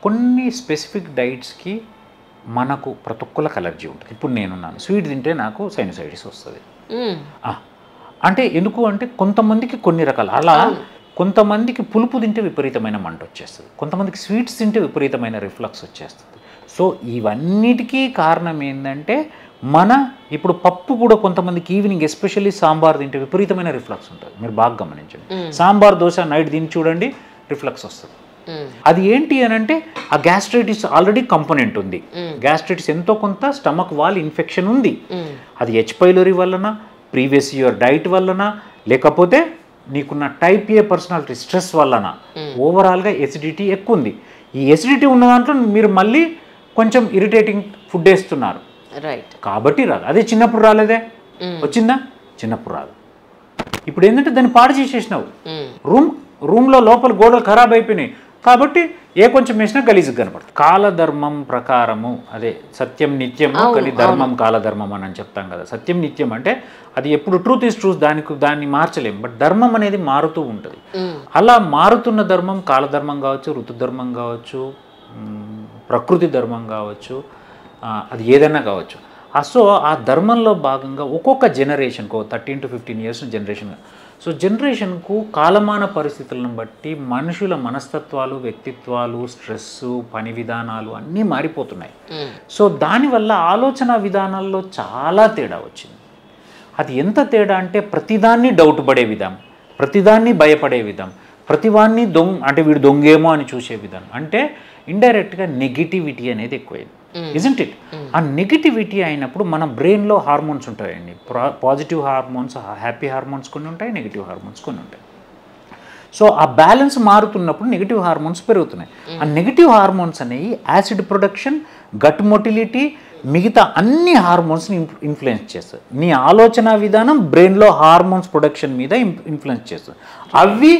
కొన్ని స్పెసిఫిక్ డైట్స్కి మనకు ప్రతి ఒక్కళ్ళకి అలర్జీ ఉంటుంది. ఇప్పుడు నేనున్నాను, స్వీట్ తింటే నాకు సైనసైటిస్ వస్తుంది. అంటే ఎందుకు అంటే కొంతమందికి కొన్ని రకాలు అలా, కొంతమందికి పులుపు తింటే విపరీతమైన మంట వచ్చేస్తుంది, కొంతమందికి స్వీట్స్ తింటే విపరీతమైన రిఫ్లక్స్ వచ్చేస్తుంది. సో ఇవన్నిటికీ కారణం ఏంటంటే ఇప్పుడు పప్పు కూడా కొంతమందికి ఈవినింగ్ ఎస్పెషల్లీ సాంబార్ తింటే విపరీతమైన రిఫ్లక్స్ ఉంటుంది. మీరు బాగా గమనించండి, సాంబార్ దోశ నైట్ తిని చూడండి రిఫ్లక్స్ వస్తుంది. అది ఏంటి అని అంటే ఆ గ్యాస్ట్రైటిస్ ఆల్రెడీ కంపోనెంట్ ఉంది. గ్యాస్ట్రైటిస్ ఎంతో కొంత స్టమక్ వాల్ ఇన్ఫెక్షన్ ఉంది. అది హెచ్ పైలోరీ వలన, ప్రీవియస్ ఇయర్ డైట్ వలన, లేకపోతే నీకున్న టైప్ ఏ పర్సనాలిటీ స్ట్రెస్ వలన ఓవరాల్గా ఎసిడిటీ ఎక్కువ ఉంది. ఈ ఎసిడిటీ ఉన్న దాంట్లో మీరు మళ్ళీ కొంచెం ఇరిటేటింగ్ ఫుడ్ వేస్తున్నారు, రైట్, కాబట్టి రాదు. అదే చిన్నప్పుడు రాలేదే, వచ్చిందా? చిన్నప్పుడు రాదు. ఇప్పుడు ఏంటంటే దాన్ని పాడు చేసేసినావు. రూమ్లో లోపల గోడలు ఖరాబ్ అయిపోయినాయి కాబట్టి ఏ కొంచెం వేసినా గలీజుగా కనపడుతుంది. కాలధర్మం ప్రకారము, అదే సత్యం నిత్యము కానీ ధర్మం కాలధర్మం అని చెప్తాం కదా. సత్యం నిత్యం అంటే అది ఎప్పుడు ట్రూత్ ఈజ్ ట్రూత్, దాన్ని మార్చలేం. బట్ ధర్మం అనేది మారుతూ ఉంటుంది. అలా మారుతున్న ధర్మం కాలధర్మం కావచ్చు, ఋతుధర్మం కావచ్చు, ప్రకృతి ధర్మం కావచ్చు, అది ఏదైనా కావచ్చు. సో ఆ ధర్మంలో భాగంగా ఒక్కొక్క జనరేషన్కు 13 to 15 years జనరేషన్. సో జనరేషన్కు కాలమాన పరిస్థితులను బట్టి మనుషుల మనస్తత్వాలు, వ్యక్తిత్వాలు, స్ట్రెస్సు, పని విధానాలు అన్నీ మారిపోతున్నాయి. సో దానివల్ల ఆలోచన విధానాల్లో చాలా తేడా వచ్చింది. అది ఎంత తేడా అంటే ప్రతిదాన్ని డౌట్ పడే విధం, ప్రతిదాన్ని భయపడే విధం, ప్రతివాన్ని అంటే వీడు దొంగేమో అని చూసే విధానం. అంటే ఇండైరెక్ట్గా నెగిటివిటీ అనేది ఎక్కువైంది, ఇజంట్ ఇట్? ఆ నెగిటివిటీ అయినప్పుడు మన బ్రెయిన్లో హార్మోన్స్ ఉంటాయండి. పాజిటివ్ హార్మోన్స్, హ్యాపీ హార్మోన్స్ కొన్ని ఉంటాయి, నెగిటివ్ హార్మోన్స్ కొన్ని ఉంటాయి. సో ఆ బ్యాలెన్స్ మారుతున్నప్పుడు నెగిటివ్ హార్మోన్స్ పెరుగుతున్నాయి. ఆ నెగిటివ్ హార్మోన్స్ అనేవి యాసిడ్ ప్రొడక్షన్, గట్ మొటిలిటీ, మిగతా అన్ని హార్మోన్స్ని ఇన్ఫ్లుయెన్స్ చేస్తుంది. నీ ఆలోచన విధానం బ్రెయిన్లో హార్మోన్స్ ప్రొడక్షన్ మీద ఇన్ఫ్లుయెన్స్ చేస్తుంది. అవి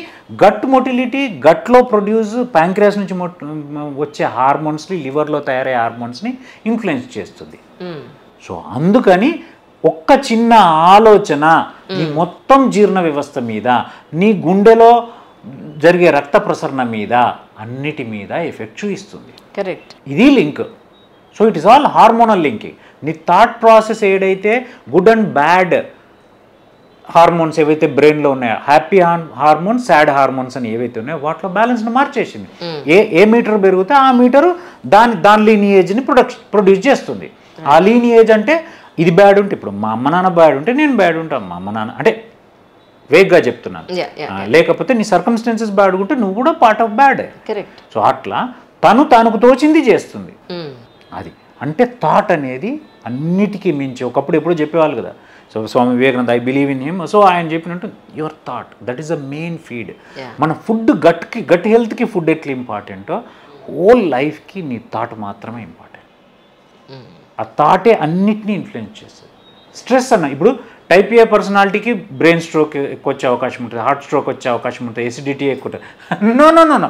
గట్ మొటిలిటీ, గట్లో ప్రొడ్యూస్, ప్యాంక్రియాస్ నుంచి వచ్చే హార్మోన్స్ని, లివర్లో తయారయ్యే హార్మోన్స్ని ఇన్ఫ్లుయెన్స్ చేస్తుంది. సో అందుకని ఒక్క చిన్న ఆలోచన నీ మొత్తం జీర్ణ వ్యవస్థ మీద, నీ గుండెలో జరిగే రక్త ప్రసరణ మీద, అన్నిటి మీద ఎఫెక్ట్ చూపిస్తుంది. కరెక్ట్, ఇది link. So it is all hormonal linking. నీ థాట్ ప్రాసెస్ ఏదైతే గుడ్ అండ్ బ్యాడ్ హార్మోన్స్ ఏవైతే బ్రెయిన్లో ఉన్నాయో, హ్యాపీ హార్మోన్స్, సాడ్ హార్మోన్స్ అని ఏవైతే ఉన్నాయో వాటిలో బ్యాలెన్స్ని మార్చేసింది. ఏ మీటర్ పెరిగితే ఆ మీటరు దాని లీనియేజ్ని ప్రొడ్యూస్ చేస్తుంది. ఆ లీనియేజ్ అంటే ఇది బ్యాడ్ ఉంటే, ఇప్పుడు మా అమ్మ నాన్న బ్యాడ్ ఉంటే నేను బ్యాడ్ ఉంటాను. మా అమ్మ నాన్న అంటే వేగ్గా చెప్తున్నాను. లేకపోతే నీ సర్కమ్స్టాన్సెస్ బ్యాడ్ ఉంటే నువ్వు కూడా part of bad. Correct. So అట్లా తనకు తోచింది చేస్తుంది. అది అంటే థాట్ అనేది అన్నిటికీ మించి. ఒకప్పుడు ఎప్పుడో చెప్పేవాళ్ళు కదా, so Swami Vivekananda, I believe in him. So ఆయన చెప్పినట్టు your thought, that is the main feed. మన ఫుడ్ గట్ హెల్త్కి ఫుడ్ ఎట్లా ఇంపార్టెంటో హోల్ లైఫ్కి నీ థాట్ మాత్రమే ఇంపార్టెంట్. ఆ థాటే అన్నిటినీ ఇన్ఫ్లుయెన్స్ చేస్తుంది. స్ట్రెస్ అన్న ఇప్పుడు టైప్ ఏ పర్సనాలిటీకి బ్రెయిన్ స్ట్రోక్ ఎక్కువ వచ్చే అవకాశం ఉంటుంది, హార్ట్ స్ట్రోక్ వచ్చే అవకాశం ఉంటుంది, ఎసిడిటీ ఎక్కువ ఉంటుంది. నో నో నో నో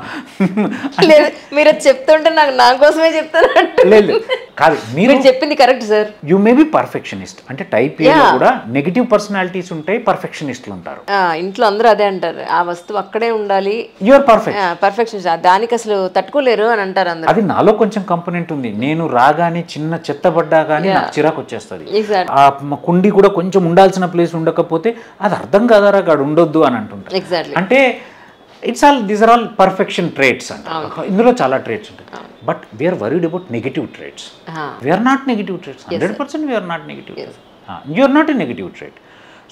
మీరు చెప్తుంటే నా కోసమే చెప్తారు. లేదు కాదు, మీరు చెప్పింది correct sir. You may be perfectionist. అంటే టైప్ ఏలో కూడా నెగిటివ్ పర్సనాలిటీస్ ఉంటాయి, పర్ఫెక్షనిస్టులు ఉంటారు. ఇంట్లో అందరూ అదే అంటారు, ఆ వస్తువు అక్కడే ఉండాలి, యూఆర్ పర్ఫెక్ట్, పర్ఫెక్షనిస్ట్, దానికి అసలు తట్టుకోలేరు అని అంటారు అందరూ. అది నాలో కొంచెం కంపోనెంట్ ఉంది. నేను రాగానే చిన్న చెత్తబడ్డా కానీ నాకు చిరాకు వచ్చేస్తుంది. ఆ కుండి కూడా కొంచెం ఉండాల్సిన ప్లేస్ ఉండకపోతే అది అర్థం కాదారా గాడు ఉండొద్దు అని అంటుంటారు. అంటే these are all perfection traits అంటారు. ఇందులో చాలా ట్రేట్స్ ఉంటాయి. But we are worried about negative traits. We are not negative traits, 100% we are not negative. You are not a negative trait.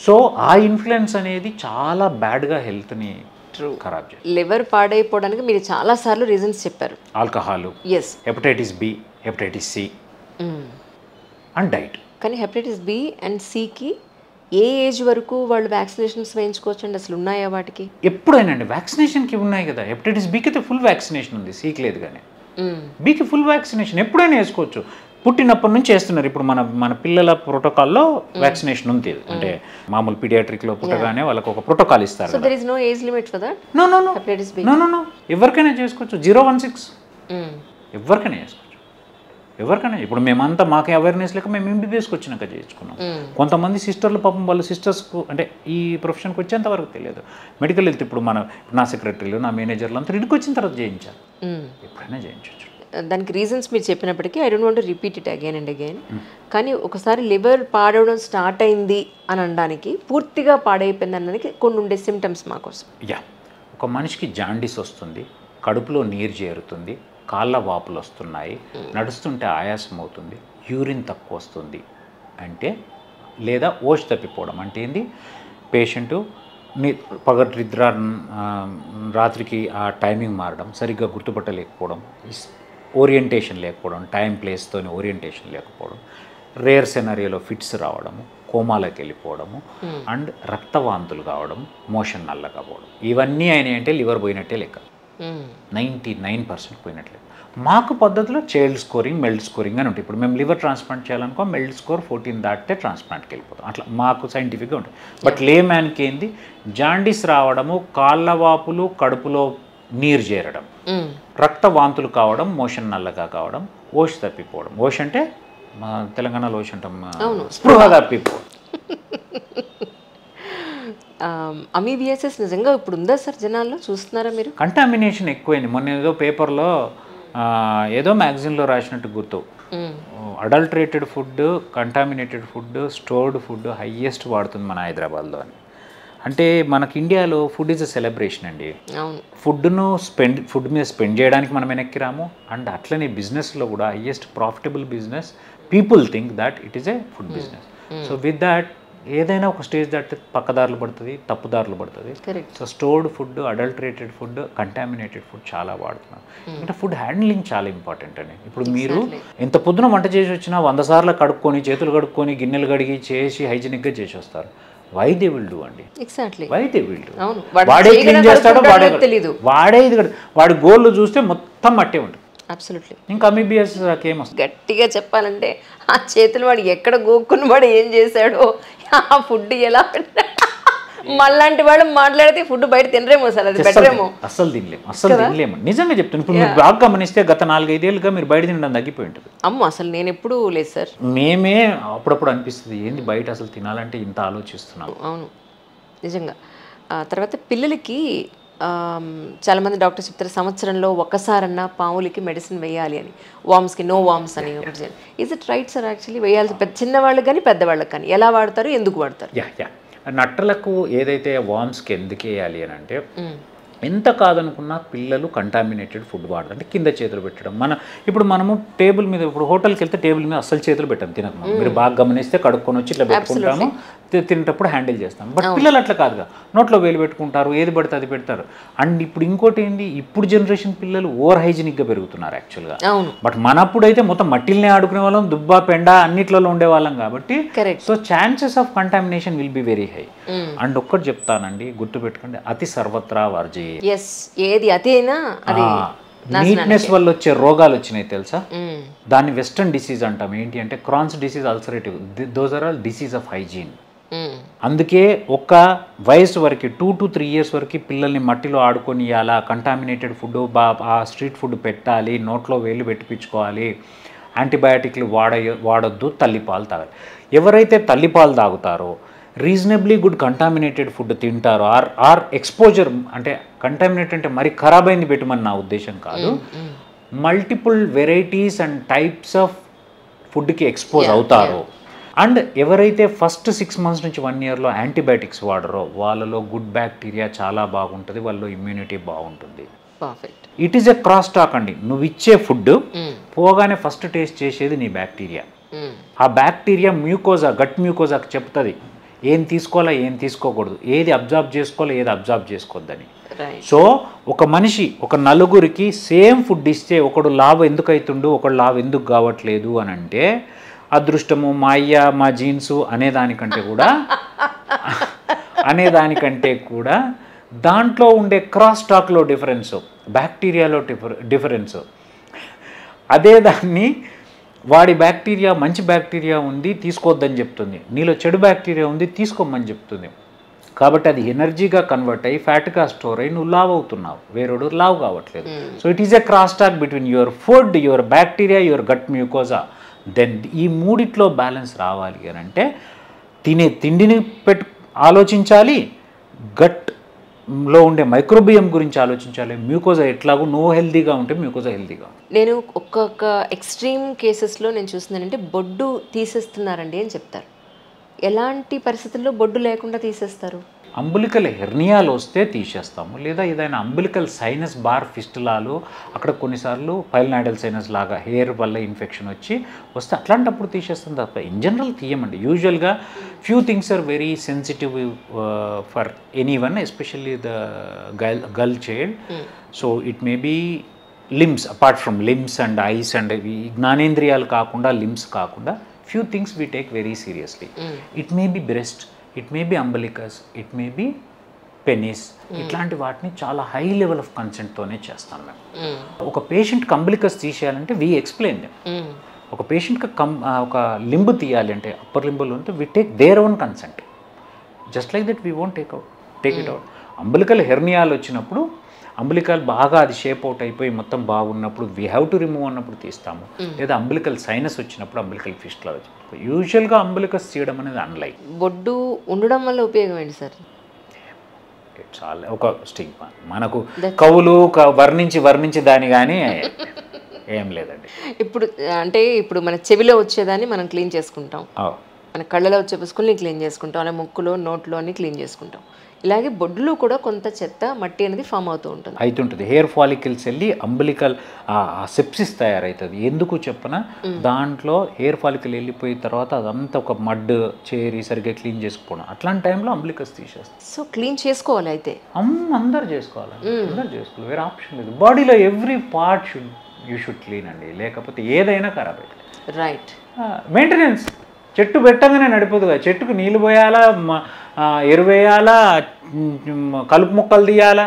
So ఆ ఇన్ఫ్లుయెన్స్ అనేది చాలా బ్యాడ్గా హెల్త్ని ఖరాబ్ చేస్తుంది. లివర్ పాడైపోవడానికి మీరు చాలా సార్లు రీజన్స్ చెప్పారు. Alcohol, hepatitis B, hepatitis C and diet. కానీ హెపటైటిస్ బి అండ్ సికి ఏ ఏజ్ వరకు వాళ్ళు వ్యాక్సినేషన్స్ వేయించుకోవచ్చు అండి? అసలు ఉన్నాయా వాటికి? ఎప్పుడైనా అండి వ్యాక్సినేషన్కి ఉన్నాయి కదా. హెపటైటిస్ బికి అయితే ఫుల్ వ్యాక్సినేషన్ ఉంది, సికి లేదు. కానీ బికి ఫుల్ వ్యాక్సినేషన్ ఎప్పుడైనా వేసుకోవచ్చు. పుట్టినప్పటి నుంచి వేస్తున్నారు. ఇప్పుడు మన పిల్లల ప్రోటోకాల్లో వ్యాక్సినేషన్ ఉంది. అంటే మామూలు పీడియాట్రిక్లో పుట్టగానే వాళ్ళకి ఒక ప్రోటోకాల్ ఇస్తారు. So there is no age limit for that? No no no hepatitis B no no no ఎవరికైనా చేసుకోవచ్చు. 016 ఎవరికైనా చేసుకోవచ్చు. ఎవరికైనా ఇప్పుడు మేమంతా మాకే అవేర్నెస్ లేక మేము ఎంబీబీఎస్కి వచ్చినాక చేయించుకున్నాం. కొంతమంది సిస్టర్లు పాపం వాళ్ళ సిస్టర్స్కు అంటే ఈ ప్రొఫెషన్కి వచ్చేంత వరకు తెలియదు. మెడికల్ హెల్త్ ఇప్పుడు నా సెక్రటరీలు నా మేనేజర్లు అంతా ఇంటికి వచ్చిన తర్వాత చేయించాలి. ఎప్పుడైనా చేయించవచ్చు. దానికి రీజన్స్ మీరు చెప్పినప్పటికీ I don't want to repeat it again and again. కానీ ఒకసారి లివర్ పాడవడం స్టార్ట్ అయింది అని అనడానికి, పూర్తిగా పాడైపోయింది అనడానికి కొన్ని ఉండే సిమ్టమ్స్ మా కోసం. ఒక మనిషికి జాండీస్ వస్తుంది, కడుపులో నీరు చేరుతుంది, కాళ్ళ వాపులు వస్తున్నాయి, నడుస్తుంటే ఆయాసం అవుతుంది, యూరిన్ తక్కువ వస్తుంది అంటే, లేదా ఓష్ తప్పిపోవడం అంటే ఏంది, పేషెంటు పగటిద్ర రాత్రికి ఆ టైమింగ్ మారడం, సరిగ్గా గుర్తుపట్టలేకపోవడం, ఓరియంటేషన్ లేకపోవడం, టైం ప్లేస్తో ఓరియంటేషన్ లేకపోవడం, రేర్ సెనరియోలో ఫిట్స్ రావడము, కోమాలోకి వెళ్ళిపోవడము, అండ్ రక్తవాంతులు కావడం, మోషన్ నల్లగా పోవడం. ఇవన్నీ అయినాయి అంటే లివర్ పోయినట్టే లెక్క. 99% పోయినట్లే. మాకు పద్ధతిలో చైల్డ్ స్కోరింగ్, మెల్డ్ స్కోరింగ్ అని ఉంటుంది. ఇప్పుడు మేము లివర్ ట్రాన్స్ప్లాంట్ చేయాలనుకో మెల్డ్ స్కోర్ 14 దాటితే ట్రాన్స్ప్లాంట్కి వెళ్ళిపోతాం. అట్లా మాకు సైంటిఫిక్గా ఉంటుంది. బట్ లే మ్యాన్కి ఏంది, జాండీస్ రావడము, కాళ్ళ వాపులు, కడుపులో నీరు చేరడం, రక్త వాంతులు కావడం, మోషన్ నల్లగా కావడం, ఓష్ తప్పిపోవడం. ఓష్ అంటే మా తెలంగాణలో ఓష్ అంటాం, స్పృహ తప్పిపోవడం. అమీబియాసిస్ నిజంగా ఇప్పుడు ఉందా సార్ జనాల్లో, చూస్తున్నారా మీరు? కంటామినేషన్ ఎక్కువైంది. మొన్న ఏదో పేపర్లో ఏదో మ్యాగజైన్లో రాసినట్టు గుర్తు, adulterated food, contaminated food, stored food highest వాడుతుంది మన హైదరాబాద్లో అని. అంటే మనకి ఇండియాలో ఫుడ్ ఈజ్ అ సెలబ్రేషన్ అండి. ఫుడ్ మీద స్పెండ్ చేయడానికి మనం వెనక్కి రాము. అండ్ అట్లనే బిజినెస్లో కూడా highest profitable business, people think that it is a food business. So with that ఏదైనా ఒక స్టేజ్ దాటితే పక్కదారులు పడుతుంది, తప్పుదారులు పడుతుంది. So stored food, adulterated food, contaminated food చాలా వాడుతున్నాం. అంటే ఫుడ్ హ్యాండ్లింగ్ చాలా ఇంపార్టెంట్ అండి. ఇప్పుడు మీరు ఎంత పొద్దున వంట చేసి వచ్చినా 100 సార్లు కడుక్కొని, చేతులు కడుక్కొని, గిన్నెలు కడిగి చేసి హైజీనిక్గా చేసి వస్తారు. వై దే విల్ డూ అండి, వై దే విల్ డూ. వాడే క్లీన్ చేస్తాడో వాడే ఇది, వాడి గోళ్ళు చూస్తే మొత్తం మట్టే ఉంటుంది. అబ్సల్యూట్లీ. ఇంకా అమీబియాస్ ఏమొస్తుంది? గట్టిగా చెప్పాలంటే ఆ చేతులు వాడు ఎక్కడ గోక్కుని వాడు ఏం చేశాడో, ఆ ఫుడ్ ఎలా మళ్ళాంటి వాళ్ళు మాట్లాడితే ఫుడ్ బయట తినరేమో సార్, అది బెటరేమో. అస్సలు తినలేము నిజంగా చెప్తాను. ఇప్పుడు మీరు బాగా గమనిస్తే గత 4-5 ఏళ్ళుగా మీరు బయట తినడం తగ్గిపోయి ఉంటుంది. అమ్మో, అసలు నేను ఎప్పుడు లేదు సార్. మేమే అప్పుడప్పుడు అనిపిస్తుంది ఏంది బయట అసలు తినాలంటే ఇంత ఆలోచిస్తున్నాం. అవును నిజంగా. తర్వాత పిల్లలకి చాలామంది డాక్టర్స్ చెప్తారు సంవత్సరంలో ఒక్కసారన్నా పాములకి మెడిసిన్ వేయాలి అని, వామ్స్కి నో వామ్స్ అని. Is it right sir? Actually వేయాల్సి చిన్నవాళ్ళకి కానీ పెద్దవాళ్ళకి కానీ ఎలా వాడతారు, ఎందుకు వాడతారు? నట్టలకు ఏదైతే వామ్స్కి ఎందుకు వేయాలి అని అంటే, ఎంత కాదనుకున్నా పిల్లలు కంటామినేటెడ్ ఫుడ్ వాడతారు. అంటే కింద చేతులు పెట్టడం. ఇప్పుడు మనము టేబుల్ మీద, ఇప్పుడు హోటల్కి వెళ్తే టేబుల్ మీద అస్సలు చేతులు పెట్టాం తినక. మీరు బాగా గమనిస్తే కడుక్కొని వచ్చి ఇట్లా పెట్టుకుంటాము, తినేటప్పుడు హ్యాండిల్ చేస్తాం. బట్ పిల్లలు అట్లా కాదుగా, నోట్లో వేలు పెట్టుకుంటారు, ఏది పడితే అది పెడతారు. అండ్ ఇప్పుడు ఇంకోటి ఏంటి, ఇప్పుడు జనరేషన్ పిల్లలు ఓవర్ హైజీనిక్గా పెరుగుతున్నారు యాక్చువల్గా. బట్ మనప్పుడు అయితే మొత్తం మట్టిల్నే ఆడుకునే వాళ్ళం, దుబ్బా పెండ అన్నిట్లలో ఉండేవాళ్ళం కాబట్టి, so chances of contamination will be very high. And ఒక్కటి చెప్తానండి, గుర్తుపెట్టుకోండి, అతి సర్వత్రా వర్జే. ఏది అతేనా అది నీట్నెస్ వల్ల వచ్చే రోగాలు వచ్చినాయి తెలుసా? దాన్ని వెస్టర్న్ డిసీజ్ అంటాం. ఏంటి అంటే Crohn's disease, ulcerative, those are all disease of hygiene. అందుకే ఒక వయసు వరకు 2 to 3 years వరకు పిల్లల్ని మట్టిలో ఆడుకొని అలా కంటామినేటెడ్ ఫుడ్, ఆ స్ట్రీట్ ఫుడ్ పెట్టాలి, నోట్లో వేలు పెట్టించుకోవాలి, యాంటీబయాటిక్లు వాడొద్దు, తల్లిపాలు తాగాలి. ఎవరైతే తల్లిపాలు తాగుతారో, రీజనబ్లీ గుడ్ కంటామినేటెడ్ ఫుడ్ తింటారు, ఆర్ ఎక్స్పోజర్, అంటే కంటామినేట్ అంటే మరి ఖరాబ్ అయింది పెట్టమని నా ఉద్దేశం కాదు, multiple varieties and types of ఫుడ్కి ఎక్స్పోజ్ అవుతారు. అండ్ ఎవరైతే ఫస్ట్ 6 months నుంచి 1 yearలో యాంటీబయాటిక్స్ వాడరో వాళ్ళలో గుడ్ బ్యాక్టీరియా చాలా బాగుంటుంది, వాళ్ళలో ఇమ్యూనిటీ బాగుంటుంది. It is a cross talk అండి. నువ్వు ఇచ్చే ఫుడ్ పోగానే ఫస్ట్ టేస్ట్ చేసేది నీ బ్యాక్టీరియా. ఆ బ్యాక్టీరియా మ్యూకోజా, గట్ మ్యూకోజాకి చెప్తుంది ఏం తీసుకోవాలా, ఏం తీసుకోకూడదు, ఏది అబ్జార్బ్ చేసుకోవాలో, ఏది అబ్జార్బ్ చేసుకోవద్దని. సో ఒక మనిషి, ఒక నలుగురికి సేమ్ ఫుడ్ ఇస్తే ఒకడు లావు ఎందుకు అవుతుండు, ఒకడు లావు ఎందుకు కావట్లేదు అని అంటే, అదృష్టము, మా అయ్య, మా జీన్సు అనేదానికంటే కూడా దాంట్లో ఉండే క్రాస్ టాక్లో డిఫరెన్స్, బ్యాక్టీరియాలో డిఫరెన్స్. అదే దాన్ని వాడి బ్యాక్టీరియా మంచి బ్యాక్టీరియా ఉంది తీసుకోవద్దని చెప్తుంది, నీలో చెడు బ్యాక్టీరియా ఉంది తీసుకోమని చెప్తుంది. కాబట్టి అది ఎనర్జీగా కన్వర్ట్ అయ్యి ఫ్యాట్గా స్టోర్ అయ్యి నువ్వు లావ్ అవుతున్నావు, వేరేడు లావ్ కావట్లేదు. So it is a cross talk between your food, your bacteria, your gut mucosa. Then ఈ మూడిట్లో బ్యాలెన్స్ రావాలి అని అంటే తినే తిండిని ఆలోచించాలి, గట్లో ఉండే మైక్రోబియం గురించి ఆలోచించాలి, మ్యూకోజా ఎట్లాగో నువ్వు హెల్తీగా ఉంటే మ్యూకోజా హెల్తీగా. నేను ఒక్కొక్క ఎక్స్ట్రీమ్ కేసెస్లో నేను చూస్తున్నానంటే బొడ్డు తీసేస్తున్నారండి అని చెప్తారు. ఎలాంటి పరిస్థితుల్లో బొడ్డు లేకుండా తీసేస్తారు? అంబులికల్ హెర్నియాలు వస్తే తీసేస్తాము, లేదా ఏదైనా అంబులికల్ సైనస్ బార్ ఫిస్టులాలు, అక్కడ కొన్నిసార్లు పైల్నాయిడల్ సైనస్ లాగా హెయిర్ వల్ల ఇన్ఫెక్షన్ వస్తే అట్లాంటప్పుడు తీసేస్తాం తప్ప ఇన్ జనరల్ తీయమండి. యూజువల్గా few things are very sensitive for anyone, especially the girl child. So it may be limbs, apart from limbs and eyes and జ్ఞానేంద్రియాలు కాకుండా లిమ్స్ కాకుండా few things we take very seriously. It may be breast, it may be umbilicus, it may be penis. ఇట్లాంటి వాటిని చాలా high level of కన్సెంట్తోనే చేస్తాం మేము. ఒక పేషెంట్కి అంబిలికస్ తీసేయాలంటే వీ ఎక్స్ప్లెయిన్ దెమ్. ఒక పేషెంట్కి ఒక లింబ్ తీయాలి అంటే అప్పర్ లింబులో ఉంటే we take their own consent. Just like that we won't take it out. Umbilical హెర్నియాలు వచ్చినప్పుడు, అంబిలికల్ బాగా అది షేప్ అవుట్ అయిపోయి మొత్తం బాగున్నప్పుడు వీ హ్యావ్ టు రిమూవ్ అన్నప్పుడు తీస్తాము. లేదా అంబిలికల్ సైనస్ వచ్చినప్పుడు, అంబిలికల్ ఫిస్టులా వచ్చినప్పుడు. యూజువల్గా అంబిలికస్ తీయడం అనేది అన్లైక్. బొడ్డు ఉండడం వల్ల ఉపయోగం ఏంటి సార్? చాలా ఒక స్టిగ్మా మనకు కవులు వర్ణించి దాని కానీ ఏం లేదండి. ఇప్పుడు మన చెవిలో వచ్చేదాన్ని మనం క్లీన్ చేసుకుంటాం, మన కళ్ళలో వచ్చే పుసుకుల్ని క్లీన్ చేసుకుంటాం, అలా ముక్కులో నోట్లో అన్ని క్లీన్ చేసుకుంటాం. ఇలాగే బొడ్డులో కూడా కొంత చెత్త మట్టి అనేది ఫామ్ అవుతుంటుంది. హెయిర్ ఫాలికల్స్ వెళ్ళి అంబిలికల్ సెప్సిస్ తయారవుతుంది. ఎందుకు చెప్పనా, దాంట్లో హెయిర్ ఫాలికల్ వెళ్ళిపోయిన తర్వాత అదంతా ఒక మడ్ చేరి సరిగ్గా క్లీన్ చేసుకోవడం, అట్లాంటి టైంలో అంబిలికస్ తీసేస్తాం. సో క్లీన్ చేసుకోవాలి అయితే అందరు చేసుకోవాలి, వేరే ఆప్షన్ లేదు. బాడీలో every part you should clean అండి, లేకపోతే ఏదైనా ఖరాబ్ అవుతుంది. రైట్. మెయింటెనెన్స్ చెట్టు పెట్టగానే నడిపోదుగా, చెట్టుకు నీళ్ళు పోయాలా, ఎరువు వేయాలా, కలుపు మొక్కలు తీయాలా.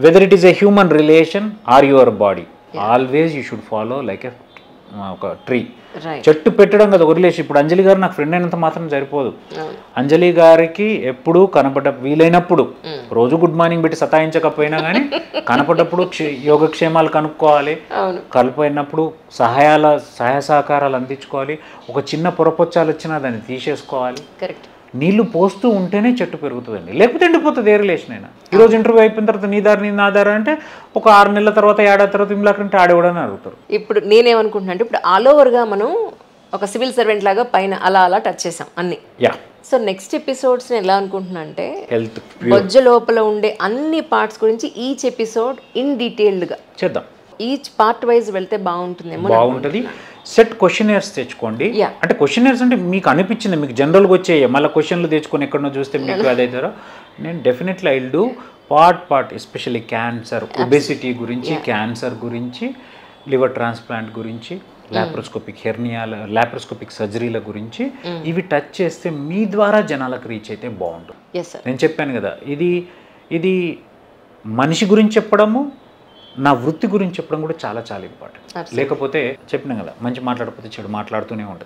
Whether it is a human relation or your body, always you should follow like ఒక ట్రీ. చెట్టు పెట్టడం కదా వదిలేసి. ఇప్పుడు అంజలి గారు నాకు ఫ్రెండ్ అయినంత మాత్రం సరిపోదు. అంజలి గారికి ఎప్పుడు వీలైనప్పుడు, రోజు గుడ్ మార్నింగ్ పెట్టి సతాయించకపోయినా కానీ కనపడ్డప్పుడు యోగక్షేమాలు కనుక్కోవాలి, కలిపోయినప్పుడు సహాయ సహకారాలు అందించుకోవాలి. ఒక చిన్న పొరపొచ్చాలు వచ్చినా దాన్ని తీసేసుకోవాలి. నీళ్లు పోస్తూ ఉంటేనే చెట్టు పెరుగుతుందండి, లేకపోతే ఎండిపోతుంది ఏ రిలేషన్ అయినా. ఈరోజు ఇంటర్వ్యూ అయిపోయిన తర్వాత నీ దారి అంటే ఒక 6 నెలల తర్వాత, ఏడాది తర్వాత ఇమ్లాకంటే ఆడేవాడని అడుగుతారు. ఇప్పుడు నేనేమనుకుంటున్నా అంటే ఇప్పుడు ఆల్ ఓవర్గా మనం ఒక సివిల్ సర్వెంట్ లాగా పైన అలా టచ్ చేసాం అన్ని. సో నెక్స్ట్ ఎపిసోడ్స్ ఎలా అనుకుంటున్నా అంటే హెల్త్ బొజ్జ లోపల ఉండే అన్ని పార్ట్స్ గురించి ఈచ్ ఎపిసోడ్ ఇన్ డీటెయిల్డ్గా చేద్దాం. ఈచ్ పార్ట్ వైజ్ వెళ్తే బాగుంటుంది. సెట్ క్వశ్చనర్స్ తెచ్చుకోండి. అంటే క్వశ్చనర్స్ అంటే మీకు అనిపించింది, మీకు జనరల్గా వచ్చాయి, మళ్ళీ క్వశ్చన్లు తెచ్చుకొని ఎక్కడో చూస్తే మీకు అదైతారో. నేను definitely I will do part especially cancer, obesity గురించి, క్యాన్సర్ గురించి, లివర్ ట్రాన్స్ప్లాంట్ గురించి, లాప్రోస్కోపిక్ హెర్నియాల, లాప్రోస్కోపిక్ సర్జరీల గురించి. ఇవి టచ్ చేస్తే మీ ద్వారా జనాలకు రీచ్ అయితే బాగుంటుంది. నేను చెప్పాను కదా, ఇది మనిషి గురించి చెప్పడము, నా వృత్తి గురించి చెప్పడం కూడా చాలా చాలా ఇంపార్టెంట్. లేకపోతే చెప్పినా కదా, మంచి మాట్లాడకపోతే చెడు మాట్లాడుతూనే ఉంటుంది.